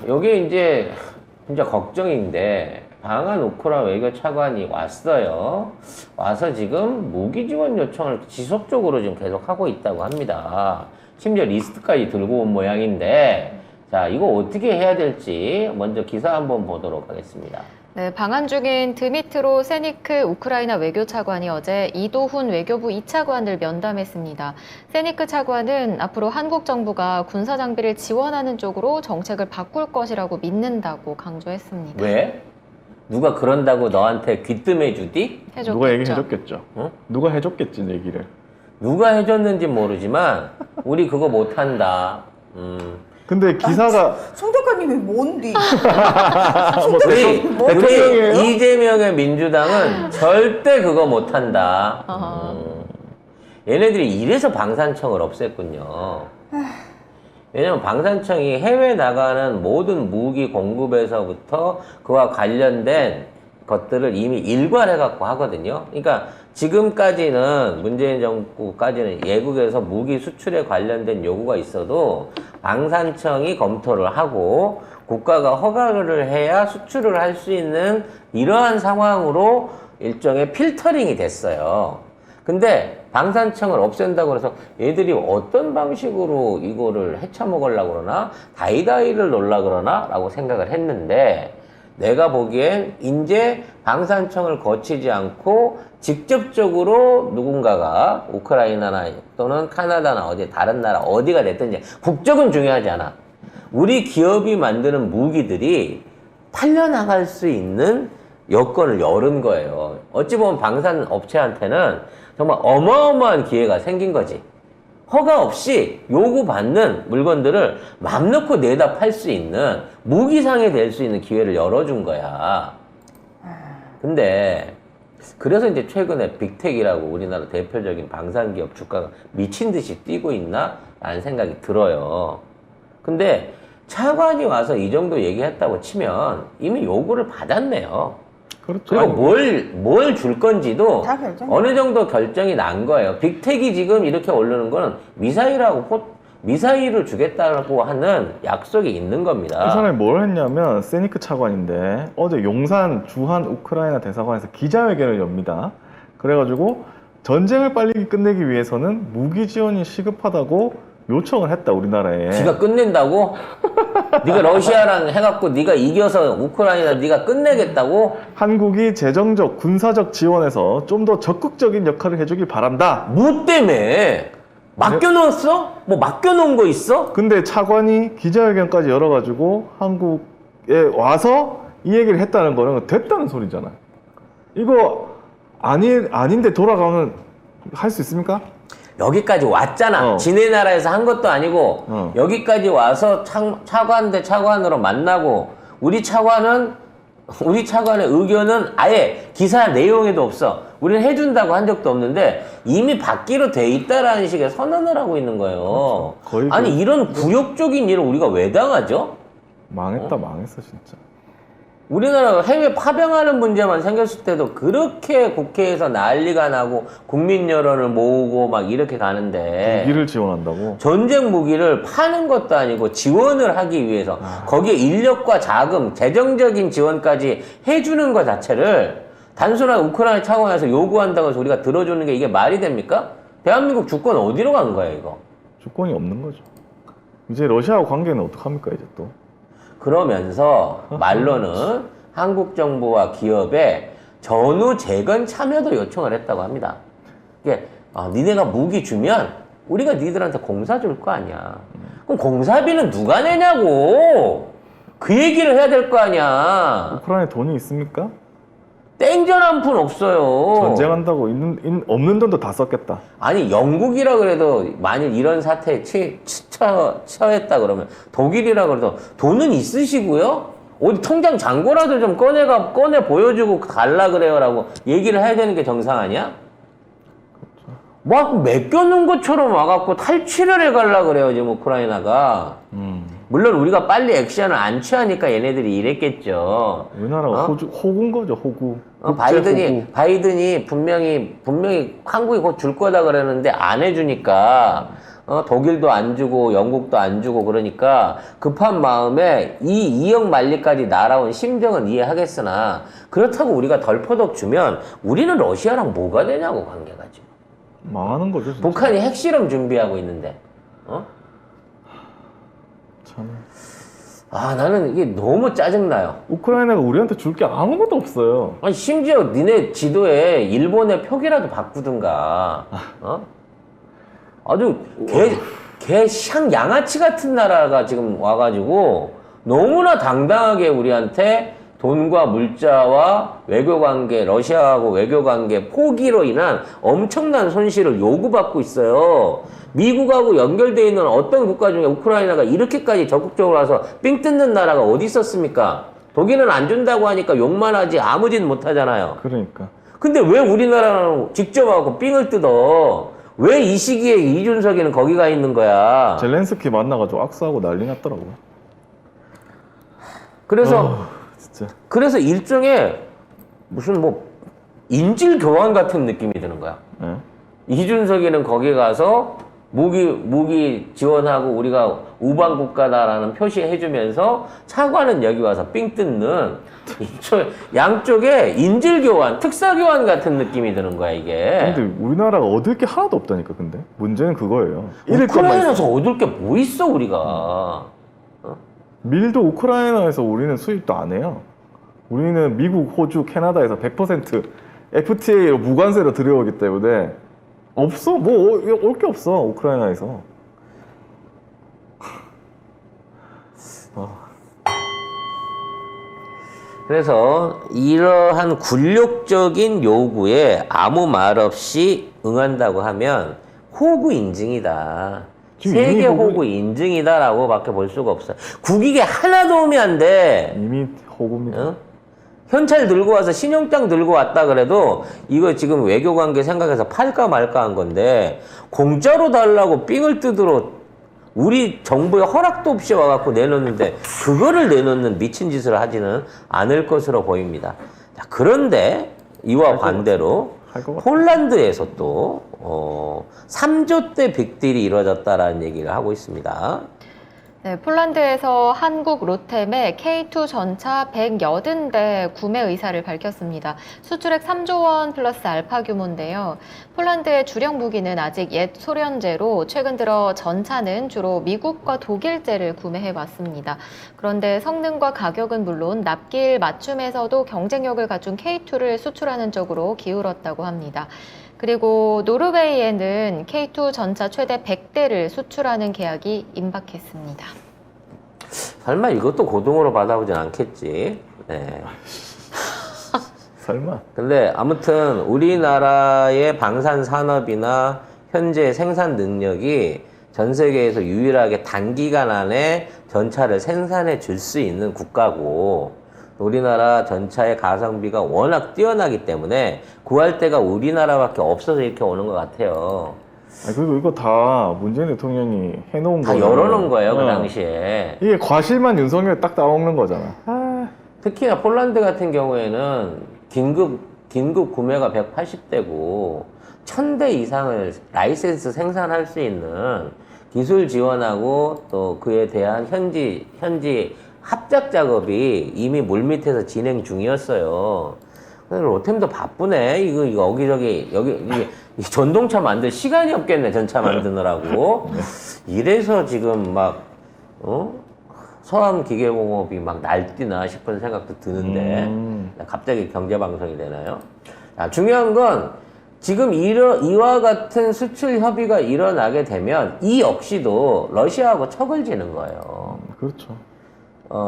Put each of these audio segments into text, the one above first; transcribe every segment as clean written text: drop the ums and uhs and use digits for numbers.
요게 이제 진짜 걱정인데 방한 우크라 외교 차관이 왔어요. 와서 지금 무기 지원 요청을 지속적으로 지금 계속 하고 있다고 합니다. 심지어 리스트까지 들고 온 모양인데 자, 이거 어떻게 해야 될지 먼저 기사 한번 보도록 하겠습니다. 네, 방한 중인 드미트로 세니크 우크라이나 외교차관이 어제 이도훈 외교부 2차관을 면담했습니다. 세니크 차관은 앞으로 한국 정부가 군사 장비를 지원하는 쪽으로 정책을 바꿀 것이라고 믿는다고 강조했습니다. 왜? 누가 그런다고 너한테 귀뜸해 주디? 해줬겠죠. 누가 얘기해줬겠죠. 어? 누가 해줬겠지 얘기를. 누가 해줬는지 모르지만 우리 그거 못한다. 근데 기사가 송 작가님이 뭔디? 우리 대통령이에요? 이재명의 민주당은 절대 그거 못한다. 얘네들이 이래서 방산청을 없앴군요. 왜냐면 방산청이 해외 나가는 모든 무기 공급에서부터 그와 관련된 것들을 이미 일괄해갖고 하거든요. 그러니까 지금까지는 문재인 정부까지는 외국에서 무기 수출에 관련된 요구가 있어도 방산청이 검토를 하고 국가가 허가를 해야 수출을 할 수 있는 이러한 상황으로 일종의 필터링이 됐어요. 근데 방산청을 없앤다고 해서 얘들이 어떤 방식으로 이거를 헤쳐먹으려고 그러나 다이다이를 놓으려고 그러나 라고 생각을 했는데 내가 보기엔 이제 방산청을 거치지 않고 직접적으로 누군가가 우크라이나나 또는 카나다나 어디 다른 나라 어디가 됐든지 국적은 중요하지 않아. 우리 기업이 만드는 무기들이 팔려나갈 수 있는 여건을 열은 거예요. 어찌 보면 방산 업체한테는 정말 어마어마한 기회가 생긴 거지. 허가 없이 요구받는 물건들을 맘 놓고 내다 팔 수 있는 무기상이 될 수 있는 기회를 열어준 거야. 근데 그래서 이제 최근에 빅텍이라고 우리나라 대표적인 방산기업 주가가 미친 듯이 뛰고 있나? 라는 생각이 들어요. 근데 차관이 와서 이 정도 얘기했다고 치면 이미 요구를 받았네요. 그렇죠. 그리고 뭘 줄 건지도 다 결정. 어느 정도 결정이 난 거예요. 빅텍이 지금 이렇게 오르는 거는 미사일을 주겠다고 하는 약속이 있는 이 겁니다. 사람이 뭘 했냐면 세니크 차관인데 어제 용산 주한 우크라이나 대사관에서 기자회견을 엽니다. 그래가지고 전쟁을 빨리 끝내기 위해서는 무기 지원이 시급하다고 요청을 했다 우리나라에. 지가 끝낸다고? 네가 러시아랑 해갖고 네가 이겨서 우크라이나 네가 끝내겠다고? 한국이 재정적, 군사적 지원에서 좀 더 적극적인 역할을 해주길 바란다. 뭐 때문에? 맡겨놓았어? 뭐 맡겨놓은 거 있어? 근데 차관이 기자회견까지 열어가지고 한국에 와서 이 얘기를 했다는 거는 됐다는 소리잖아. 이거 아닌데 돌아가면 할 수 있습니까? 여기까지 왔잖아. 지네 나라에서 한 것도 아니고 여기까지 와서 차관 대 차관으로 만나고 우리 차관의 의견은 아예 기사 내용에도 없어. 우리는 해준다고 한 적도 없는데 이미 받기로 돼 있다라는 식의 선언을 하고 있는 거예요. 그렇죠. 거의 아니 이런 굴욕적인 일을 우리가 왜 당하죠? 망했다 망했어 진짜. 우리나라가 해외 파병하는 문제만 생겼을 때도 그렇게 국회에서 난리가 나고 국민 여론을 모으고 막 이렇게 가는데 무기를 지원한다고? 전쟁 무기를 파는 것도 아니고 지원을 하기 위해서 거기에 인력과 자금, 재정적인 지원까지 해주는 것 자체를 단순한 우크라이나 차원에서 요구한다고 해서 우리가 들어주는 게 이게 말이 됩니까? 대한민국 주권 어디로 간 거야 이거? 주권이 없는 거죠. 이제 러시아하고 관계는 어떡합니까 이제 또? 그러면서 말로는 한국 정부와 기업에 전후 재건 참여도 요청을 했다고 합니다. 이게 니네가 무기 주면 우리가 니들한테 공사 줄 거 아니야. 그럼 공사비는 누가 내냐고. 그 얘기를 해야 될 거 아니야. 우크라이나에 돈이 있습니까? 땡전 한 푼 없어요. 전쟁한다고 없는 돈도 다 썼겠다. 아니 영국이라 그래도 만일 이런 사태에 처했다 그러면 독일이라 그래도 돈은 있으시고요. 어디 통장 잔고라도 좀 꺼내 보여주고 갈라 그래요라고 얘기를 해야 되는 게 정상 아니야? 막 맡겨놓은 것처럼 와갖고 탈취를 해갈라 그래요 지금 우크라이나가. 물론 우리가 빨리 액션을 안 취하니까 얘네들이 이랬겠죠. 우리나라가 호구인 거죠, 호구. 바이든이 분명히 한국이 곧 줄 거다 그러는데 안 해주니까 독일도 안 주고 영국도 안 주고 그러니까 급한 마음에 이 2억 만리까지 날아온 심정은 이해하겠으나 그렇다고 우리가 덜퍼덕 주면 우리는 러시아랑 뭐가 되냐고 관계가 지금. 망하는 거죠. 진짜. 북한이 핵실험 준비하고 있는데. 참. 나는 이게 너무 짜증나요. 우크라이나가 우리한테 줄 게 아무것도 없어요. 아니, 심지어 니네 지도에 일본의 표기라도 바꾸든가. 아주 샹 양아치 같은 나라가 지금 와가지고 너무나 당당하게 우리한테 돈과 물자와 외교관계, 러시아하고 외교관계 포기로 인한 엄청난 손실을 요구받고 있어요. 미국하고 연결되어 있는 어떤 국가 중에 우크라이나가 이렇게까지 적극적으로 와서 삥 뜯는 나라가 어디 있었습니까? 독일은 안 준다고 하니까 욕만 하지 아무 짓 못 하잖아요. 그러니까. 근데 왜 우리나라는 직접 와서 삥을 뜯어? 왜 이 시기에 이준석이는 거기 가 있는 거야? 젤렌스키 만나가지고 악수하고 난리 났더라고요. 진짜. 그래서 일종의 무슨 뭐 인질 교환 같은 느낌이 드는 거야. 네. 이준석이는 거기 가서 무기 지원하고 우리가 우방 국가다라는 표시해주면서 차관은 여기 와서 삥 뜯는 양쪽에 인질 교환, 특사 교환 같은 느낌이 드는 거야 이게. 근데 우리나라가 얻을 게 하나도 없다니까. 근데 문제는 그거예요. 잃을 것만 있어. 우크라이나에서 얻을 게 뭐 있어 우리가. 밀도 우크라이나에서 우리는 수입도 안 해요. 우리는 미국, 호주, 캐나다에서 100% FTA로 무관세로 들여오기 때문에 없어. 뭐 올 게 없어 우크라이나에서. 그래서 이러한 굴욕적인 요구에 아무 말 없이 응한다고 하면 호구 인증이다. 지금 세계 이미 호구 인증이다라고 밖에 볼 수가 없어요. 국익에 하나 도움이 안 돼. 이미 호구입니다. 어? 현찰 들고 와서 신용장 들고 왔다 그래도 이거 지금 외교관계 생각해서 팔까 말까 한 건데 공짜로 달라고 삥을 뜯으러 우리 정부의 허락도 없이 와갖고 내놓는데 그거를 내놓는 미친 짓을 하지는 않을 것으로 보입니다. 자, 그런데 이와 반대로 할것 같아요. 폴란드에서 또 3조 대 빅딜이 이루어졌다라는 얘기를 하고 있습니다. 네, 폴란드에서 한국 로템의 K2 전차 180대 구매 의사를 밝혔습니다. 수출액 3조 원 플러스 알파 규모인데요. 폴란드의 주력 무기는 아직 옛 소련제로 최근 들어 전차는 주로 미국과 독일제를 구매해 왔습니다. 그런데 성능과 가격은 물론 납기일 맞춤에서도 경쟁력을 갖춘 K2를 수출하는 쪽으로 기울었다고 합니다. 그리고 노르웨이에는 K2 전차 최대 100대를 수출하는 계약이 임박했습니다. 설마 이것도 고등어로 받아보진 않겠지. 네. 설마. 근데 아무튼 우리나라의 방산 산업이나 현재 생산 능력이 전 세계에서 유일하게 단기간 안에 전차를 생산해 줄 수 있는 국가고 우리나라 전차의 가성비가 워낙 뛰어나기 때문에 구할 데가 우리나라밖에 없어서 이렇게 오는 것 같아요. 그리고 이거 다 문재인 대통령이 해놓은 다 거잖아요. 열어놓은 거예요, 그 당시에. 이게 과실만 윤석열 딱 따먹는 거잖아. 특히나 폴란드 같은 경우에는 긴급 구매가 180대고 1000대 이상을 라이센스 생산할 수 있는 기술 지원하고 또 그에 대한 현지 합작 작업이 이미 물밑에서 진행 중이었어요. 로템도 바쁘네. 이거 여기저기 이 전동차 만들 시간이 없겠네. 전차 만드느라고. 이래서 지금 막 서암기계공업이 막 날뛰나 싶은 생각도 드는데 갑자기 경제방송이 되나요? 자, 중요한 건 지금 이와 같은 수출 협의가 일어나게 되면 이 역시도 러시아하고 척을 지는 거예요. 그렇죠.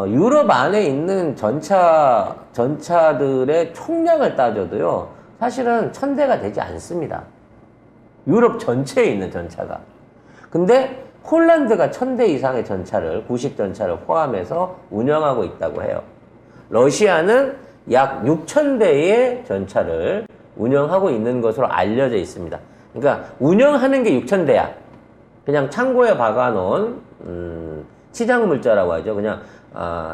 유럽 안에 있는 전차들의 총량을 따져도요, 사실은 1000대가 되지 않습니다. 유럽 전체에 있는 전차가. 근데 폴란드가 1000대 이상의 전차를, 구식 전차를 포함해서 운영하고 있다고 해요. 러시아는 약 6000대의 전차를 운영하고 있는 것으로 알려져 있습니다. 그러니까 운영하는 게 6000대야. 그냥 창고에 박아놓은 치장 물자라고 하죠. 그냥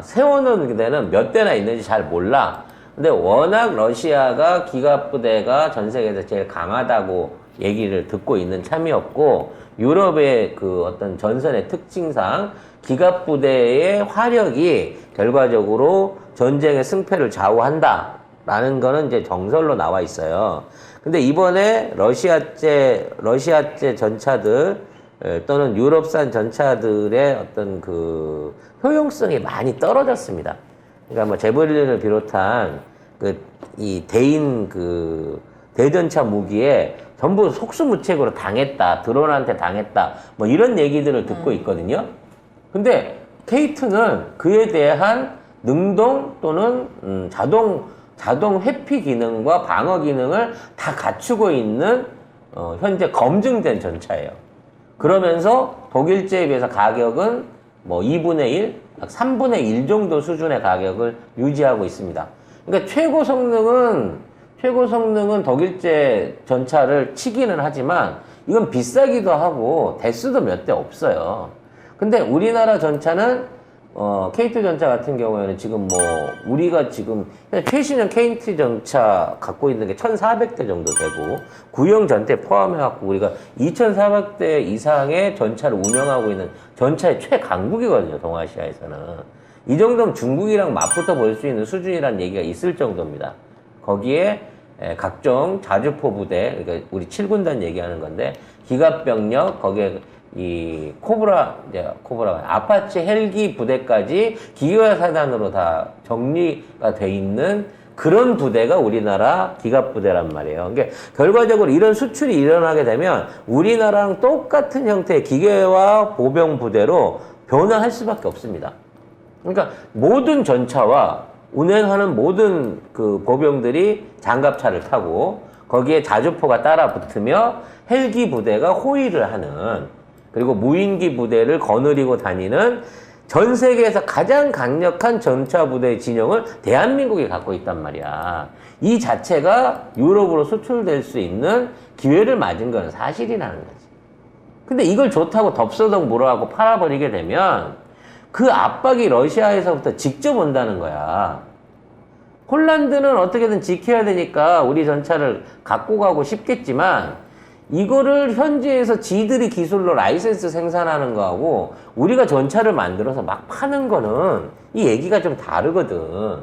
세워놓은 데는 몇 대나 있는지 잘 몰라. 근데 워낙 러시아가 기갑 부대가 전 세계에서 제일 강하다고 얘기를 듣고 있는 참이었고 유럽의 그 어떤 전선의 특징상 기갑 부대의 화력이 결과적으로 전쟁의 승패를 좌우한다라는 거는 이제 정설로 나와 있어요. 근데 이번에 러시아제 전차들 또는 유럽산 전차들의 어떤 그 효용성이 많이 떨어졌습니다. 그러니까 뭐 제벌린을 비롯한 이 대전차 무기에 전부 속수무책으로 당했다, 드론한테 당했다, 뭐 이런 얘기들을 듣고 있거든요. 근데 K2는 그에 대한 능동 또는 자동 회피 기능과 방어 기능을 다 갖추고 있는 현재 검증된 전차예요. 그러면서 독일제에 비해서 가격은 뭐 2분의 1, 3분의 1 정도 수준의 가격을 유지하고 있습니다. 그러니까 최고 성능은 독일제 전차를 치기는 하지만 이건 비싸기도 하고 대수도 몇 대 없어요. 근데 우리나라 전차는 K2 전차 같은 경우에는 지금 뭐 우리가 지금 최신형 K2 전차 갖고 있는 게 1,400대 정도 되고 구형 전대 포함해갖고 우리가 2,400대 이상의 전차를 운영하고 있는 전차의 최강국이거든요, 동아시아에서는. 이 정도면 중국이랑 맞붙어 볼 수 있는 수준이라는 얘기가 있을 정도입니다. 거기에 각종 자주포 부대, 그러니까 우리 7군단 얘기하는 건데 기갑병력, 거기에 이 아파치 헬기 부대까지 기계화사단으로 다 정리가 돼 있는 그런 부대가 우리나라 기갑부대란 말이에요. 그러니까 결과적으로 이런 수출이 일어나게 되면 우리나라랑 똑같은 형태의 기계화 보병 부대로 변화할 수밖에 없습니다. 그러니까 모든 전차와 운행하는 모든 그 보병들이 장갑차를 타고 거기에 자주포가 따라 붙으며 헬기 부대가 호위를 하는, 그리고 무인기 부대를 거느리고 다니는 전 세계에서 가장 강력한 전차 부대 진영을 대한민국이 갖고 있단 말이야. 이 자체가 유럽으로 수출될 수 있는 기회를 맞은 건 사실이라는 거지. 근데 이걸 좋다고 덥서덕 물어하고 팔아버리게 되면 그 압박이 러시아에서부터 직접 온다는 거야. 폴란드는 어떻게든 지켜야 되니까 우리 전차를 갖고 가고 싶겠지만 이거를 현지에서 지들이 기술로 라이센스 생산하는 거하고 우리가 전차를 만들어서 막 파는 거는 이 얘기가 좀 다르거든.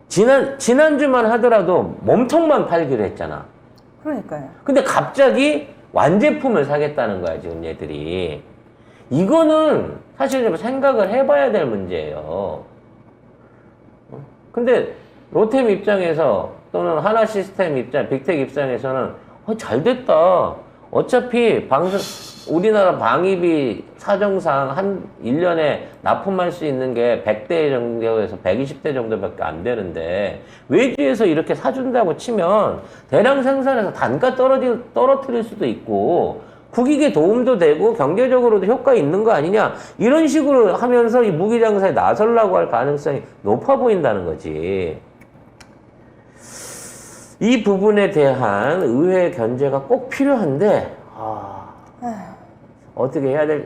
지난주만 하더라도 몸통만 팔기로 했잖아. 그러니까요. 근데 갑자기 완제품을 사겠다는 거야, 지금 얘들이. 이거는 사실 좀 생각을 해봐야 될 문제예요. 근데 로템 입장에서 또는 하나 시스템 입장, 빅텍 입장에서는 잘 됐다. 어차피 우리나라 방위비 사정상 1년에 납품할 수 있는 게 100대 정도에서 120대 정도밖에 안 되는데 외주에서 이렇게 사준다고 치면 대량 생산해서 단가 떨어뜨릴 수도 있고 국익에 도움도 되고 경제적으로도 효과 있는 거 아니냐, 이런 식으로 하면서 이 무기 장사에 나서려고 할 가능성이 높아 보인다는 거지. 이 부분에 대한 의회 견제가 꼭 필요한데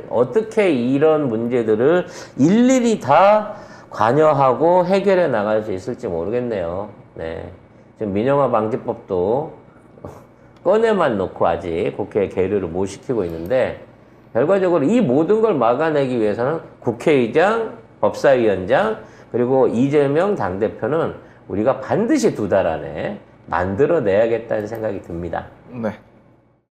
어떻게 이런 문제들을 일일이 다 관여하고 해결해 나갈 수 있을지 모르겠네요. 네. 지금 민영화 방지법도 꺼내만 놓고 아직 국회에 계류를 못 시키고 있는데 결과적으로 이 모든 걸 막아내기 위해서는 국회의장, 법사위원장, 그리고 이재명 당대표는 우리가 반드시 2달 안에 만들어내야겠다는 생각이 듭니다. 네.